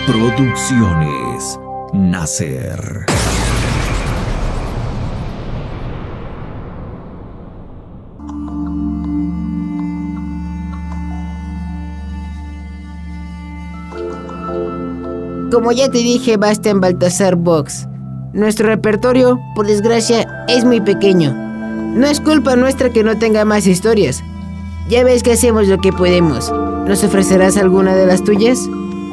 Producciones Nacer. Como ya te dije, basta en Baltasar Box. Nuestro repertorio, por desgracia, es muy pequeño. No es culpa nuestra que no tenga más historias. Ya ves que hacemos lo que podemos. ¿Nos ofrecerás alguna de las tuyas?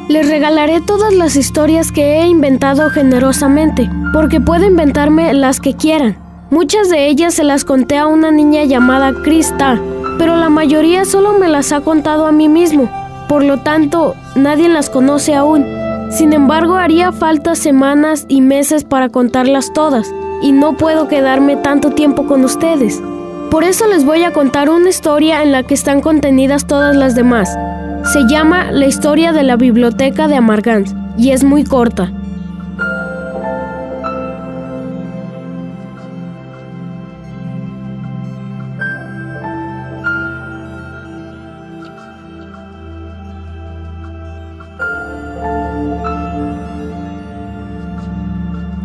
Les regalaré todas las historias que he inventado generosamente, porque puedo inventarme las que quieran. Muchas de ellas se las conté a una niña llamada Krista, pero la mayoría solo me las ha contado a mí mismo. Por lo tanto, nadie las conoce aún. Sin embargo, haría falta semanas y meses para contarlas todas, y no puedo quedarme tanto tiempo con ustedes. Por eso les voy a contar una historia en la que están contenidas todas las demás. Se llama La historia de la biblioteca de Amargans, y es muy corta.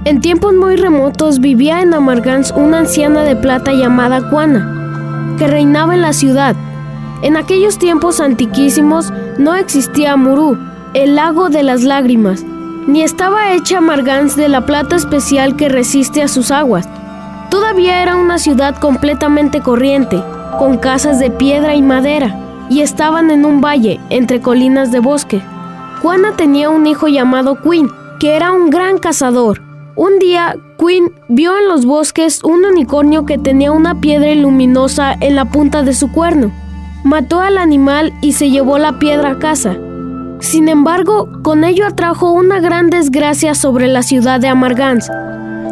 En tiempos muy remotos vivía en Amargans una anciana de plata llamada Juana, que reinaba en la ciudad. En aquellos tiempos antiquísimos no existía Murú, el lago de las lágrimas, ni estaba hecha Amargans de la plata especial que resiste a sus aguas. Todavía era una ciudad completamente corriente, con casas de piedra y madera, y estaban en un valle, entre colinas de bosque. Juana tenía un hijo llamado Quinn, que era un gran cazador. Un día, Quinn vio en los bosques un unicornio que tenía una piedra luminosa en la punta de su cuerno. Mató al animal y se llevó la piedra a casa. Sin embargo, con ello atrajo una gran desgracia sobre la ciudad de Amargans.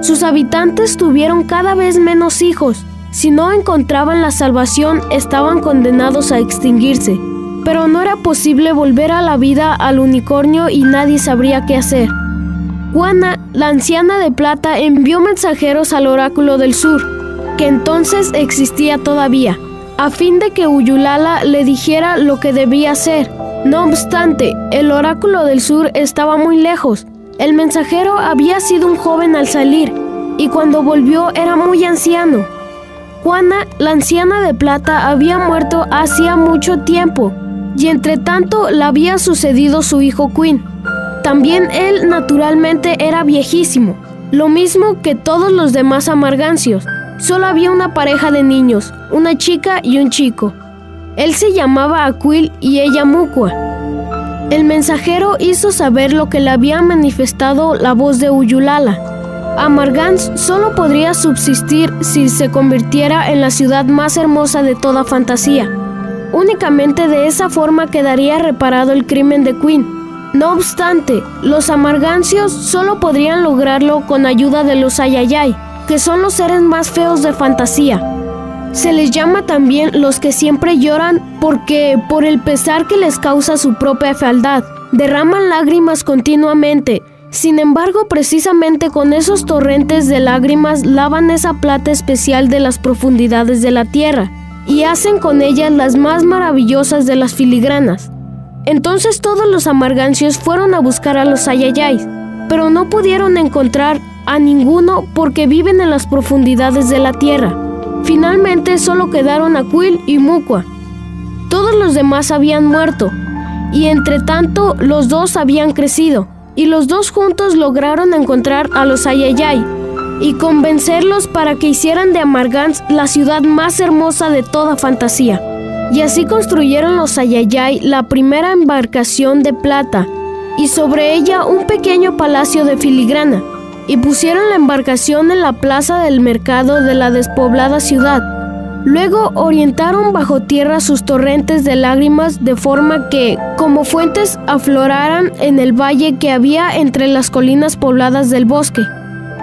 Sus habitantes tuvieron cada vez menos hijos. Si no encontraban la salvación, estaban condenados a extinguirse. Pero no era posible volver a la vida al unicornio y nadie sabría qué hacer. Juana, la anciana de plata, envió mensajeros al oráculo del sur, que entonces existía todavía, a fin de que Uyulala le dijera lo que debía hacer. No obstante, el oráculo del sur estaba muy lejos. El mensajero había sido un joven al salir, y cuando volvió era muy anciano. Juana, la anciana de plata, había muerto hacía mucho tiempo, y entre tanto le había sucedido su hijo Quinn. También él naturalmente era viejísimo, lo mismo que todos los demás amargancios. Solo había una pareja de niños, una chica y un chico. Él se llamaba Aquil y ella Mucua. El mensajero hizo saber lo que le había manifestado la voz de Uyulala. Amargans solo podría subsistir si se convirtiera en la ciudad más hermosa de toda fantasía. Únicamente de esa forma quedaría reparado el crimen de Quinn. No obstante, los amargancios solo podrían lograrlo con ayuda de los Ayayay, que son los seres más feos de fantasía. Se les llama también los que siempre lloran porque, por el pesar que les causa su propia fealdad, derraman lágrimas continuamente. Sin embargo, precisamente con esos torrentes de lágrimas lavan esa plata especial de las profundidades de la tierra y hacen con ellas las más maravillosas de las filigranas. Entonces todos los amargancios fueron a buscar a los Ayayay, pero no pudieron encontrar a ninguno porque viven en las profundidades de la tierra. Finalmente solo quedaron Aquil y Mucua. Todos los demás habían muerto, y entre tanto los dos habían crecido, y los dos juntos lograron encontrar a los Ayayay y convencerlos para que hicieran de Amargans la ciudad más hermosa de toda fantasía. Y así construyeron los Ayayay la primera embarcación de plata, y sobre ella un pequeño palacio de filigrana, y pusieron la embarcación en la plaza del mercado de la despoblada ciudad. Luego orientaron bajo tierra sus torrentes de lágrimas de forma que, como fuentes, afloraran en el valle que había entre las colinas pobladas del bosque.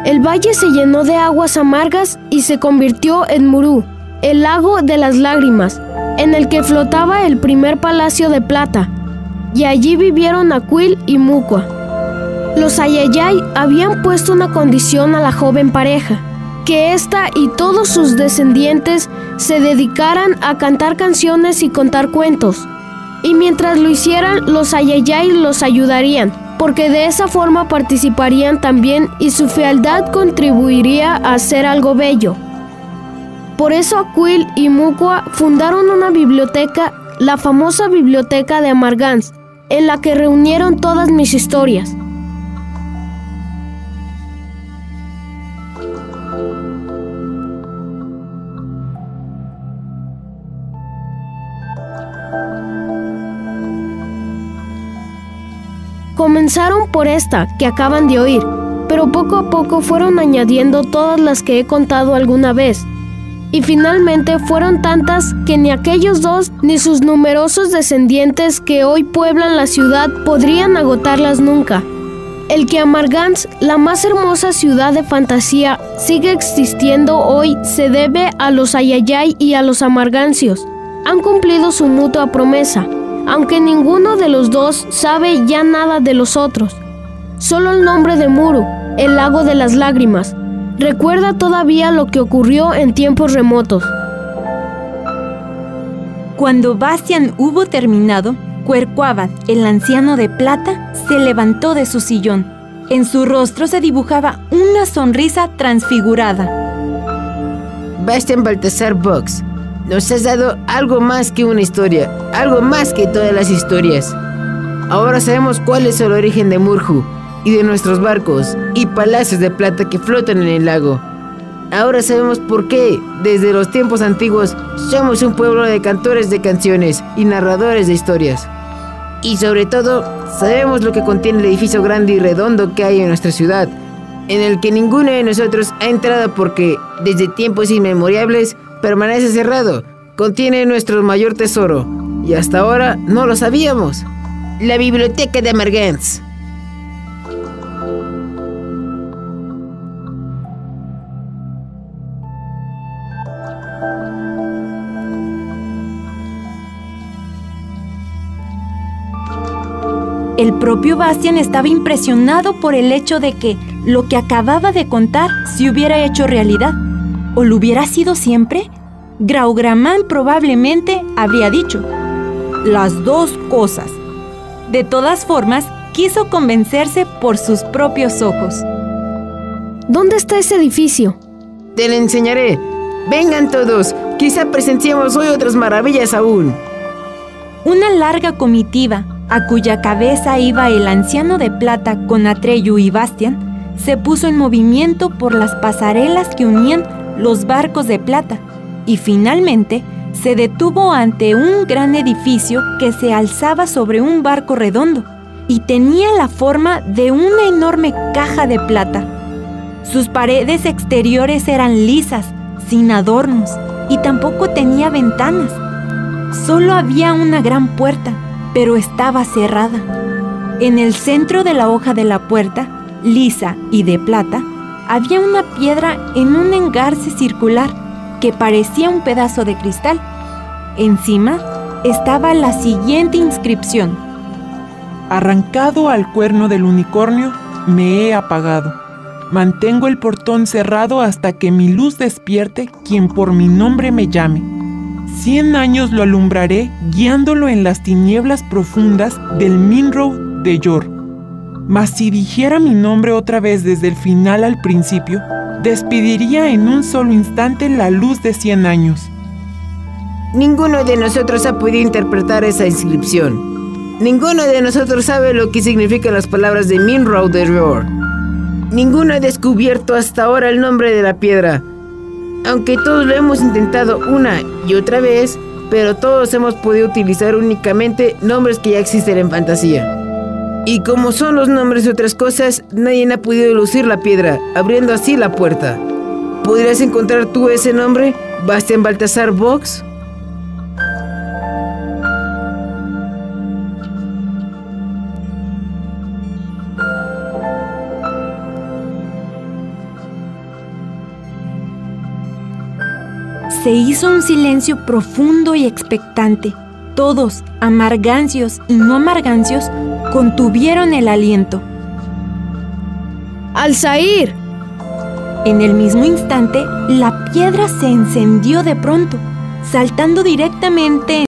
El valle se llenó de aguas amargas y se convirtió en Murú, el lago de las lágrimas, en el que flotaba el primer palacio de plata, y allí vivieron Aquil y Mucua. Los Ayayay habían puesto una condición a la joven pareja, que ésta y todos sus descendientes se dedicaran a cantar canciones y contar cuentos. Y mientras lo hicieran, los Ayayay los ayudarían, porque de esa forma participarían también y su fealdad contribuiría a hacer algo bello. Por eso Aquil y Mukwa fundaron una biblioteca, la famosa Biblioteca de Amargans, en la que reunieron todas mis historias. Comenzaron por esta que acaban de oír, pero poco a poco fueron añadiendo todas las que he contado alguna vez. Y finalmente fueron tantas que ni aquellos dos ni sus numerosos descendientes que hoy pueblan la ciudad podrían agotarlas nunca. El que Amargans, la más hermosa ciudad de fantasía, sigue existiendo hoy se debe a los Ayayay y a los Amargancios. Han cumplido su mutua promesa, aunque ninguno de los dos sabe ya nada de los otros. Solo el nombre de Muru, el lago de las lágrimas, recuerda todavía lo que ocurrió en tiempos remotos. Cuando Bastian hubo terminado, Cuercuabat, el anciano de plata, se levantó de su sillón. En su rostro se dibujaba una sonrisa transfigurada. Bastian Baltasar Box, nos has dado algo más que una historia, algo más que todas las historias. Ahora sabemos cuál es el origen de Murhu y de nuestros barcos y palacios de plata que flotan en el lago. Ahora sabemos por qué, desde los tiempos antiguos, somos un pueblo de cantores de canciones y narradores de historias. Y sobre todo, sabemos lo que contiene el edificio grande y redondo que hay en nuestra ciudad, en el que ninguno de nosotros ha entrado porque, desde tiempos inmemorables, permanece cerrado. Contiene nuestro mayor tesoro, y hasta ahora no lo sabíamos: la Biblioteca de Amargans. El propio Bastian estaba impresionado por el hecho de que lo que acababa de contar se hubiera hecho realidad. ¿O lo hubiera sido siempre? Graugraman probablemente habría dicho: las dos cosas. De todas formas, quiso convencerse por sus propios ojos. ¿Dónde está ese edificio? Te lo enseñaré. Vengan todos, quizá presenciemos hoy otras maravillas aún. Una larga comitiva, a cuya cabeza iba el anciano de plata con Atreyu y Bastian, se puso en movimiento por las pasarelas que unían los barcos de plata y finalmente se detuvo ante un gran edificio que se alzaba sobre un barco redondo y tenía la forma de una enorme caja de plata. Sus paredes exteriores eran lisas, sin adornos, y tampoco tenía ventanas. Solo había una gran puerta, pero estaba cerrada. En el centro de la hoja de la puerta, lisa y de plata, había una piedra en un engarce circular que parecía un pedazo de cristal. Encima estaba la siguiente inscripción: arrancado al cuerno del unicornio, me he apagado. Mantengo el portón cerrado hasta que mi luz despierte quien por mi nombre me llame. 100 años lo alumbraré, guiándolo en las tinieblas profundas del Minrow de Yor. Mas si dijera mi nombre otra vez desde el final al principio, despediría en un solo instante la luz de 100 años. Ninguno de nosotros ha podido interpretar esa inscripción. Ninguno de nosotros sabe lo que significan las palabras de Minrow de Yor. Ninguno ha descubierto hasta ahora el nombre de la piedra. Aunque todos lo hemos intentado una y otra vez, pero todos hemos podido utilizar únicamente nombres que ya existen en fantasía. Y como son los nombres de otras cosas, nadie ha podido lucir la piedra, abriendo así la puerta. ¿Podrías encontrar tú ese nombre, Bastian Baltasar Box? Se hizo un silencio profundo y expectante. Todos, amargancios y no amargancios, contuvieron el aliento. ¡Alzair! En el mismo instante, la piedra se encendió de pronto, saltando directamente